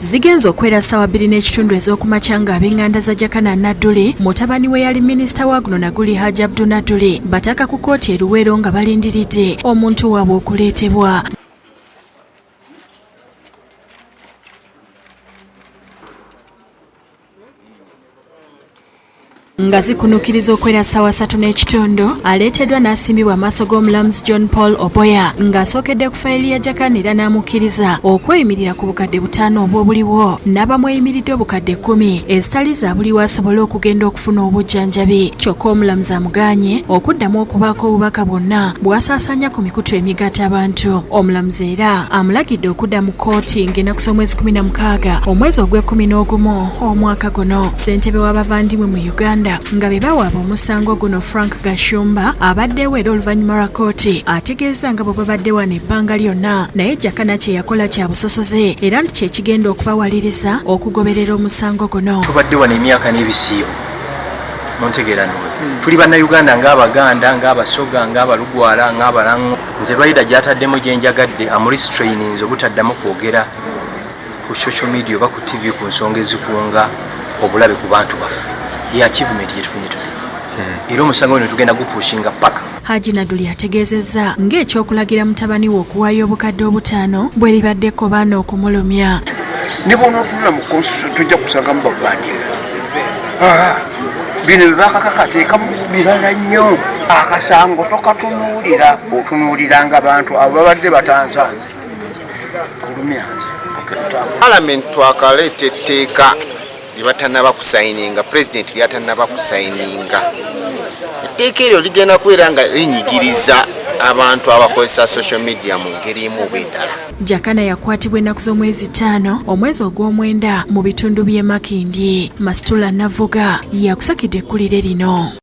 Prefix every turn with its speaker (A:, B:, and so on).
A: zigenze okwera ssaawa 2:30 ez'okumakya nga ab'enganda za Jakana Nadduli, mutabani we yali minisita waguno naguli hajji Abudl Nadduli bataka ku kkooti e Luweero nga balindiridde omuntu waabwe okuleetebwa. Nga zikunukkiriza okwera ssaawa 3:30 aleeteddwa n'asimbibwa amaaso g'Omulamuzi John Paul Oboya ng'asookedde ku fayiri ya Jakana era n'amukkiriza okweyimirira ku bukadde 5 obwobuliwo n'abamweyimiridde obukadde 10 ezitali za buliwo asobole okugenda okufuna obujjanjabi. Kyokka Omulamuzi amugaanye okuddamu okubaako obubaka bwonna bw'asaasaanya ku mikutu emigatta abantu. Omulamuzi era amulagidde okudda mu kkooti ng'ennaku z'omwezi 16 omwezi ogw'e11 omwaka guno. Ssentebe w'abavandimwe mu Uganda nga be bawaaba omusango guno Frank Gashumba abaddewo era oluvannyuma lwa kkooti ategeeza nga bwe babadde wano ebbanga lyonna naye Jakana kye yakola kya busosoze era nti kye kigenda okubawaliriza okugoberera omusango guno.
B: Tubadde wano emyaka n'ebisiibo montegeera tuli bannayuganda ng'Abaganda ng'Abasoga ng'Abalugwala ng'Abalango. Nze Aidah gy'ataddemu gye njagadde amulistraininze obutaddamu kwogera ku social media oba ku TV ku nsonga ezikunga obulabe ku bantu baffe. Ya achievement yetufunye tudde. Era omusango ne tugenda gupushinga paka.
A: Hajji Nadduli ategeezezza ng'ekyokulagira mutabani we okuwaayo obukadde 5 bwe libaddeko baana okumulumya.
C: Ne bw'onotunula mu constitution tujja kusangamu bavandimwe. Bino bibakakateekamu birala nnyo. Akasango tokatunuulira otunuuliranga abantu abo babadde batansanze kulumya nze.
D: Parliament twakaleeta etteeka libatanaba kusayininga, president lyatanaba kusayininga. Etteeka eryo ligenda kubeera nga linyigiriza abantu abakozesa social media mu ngeri emu oba endala.
A: Jakana yakwatibwa ennaku z'omwezi 5 omwezi ogw'omwenda mu bitundu by'e Makindye. Masitula Navuga yakusakidde ekkulire lino.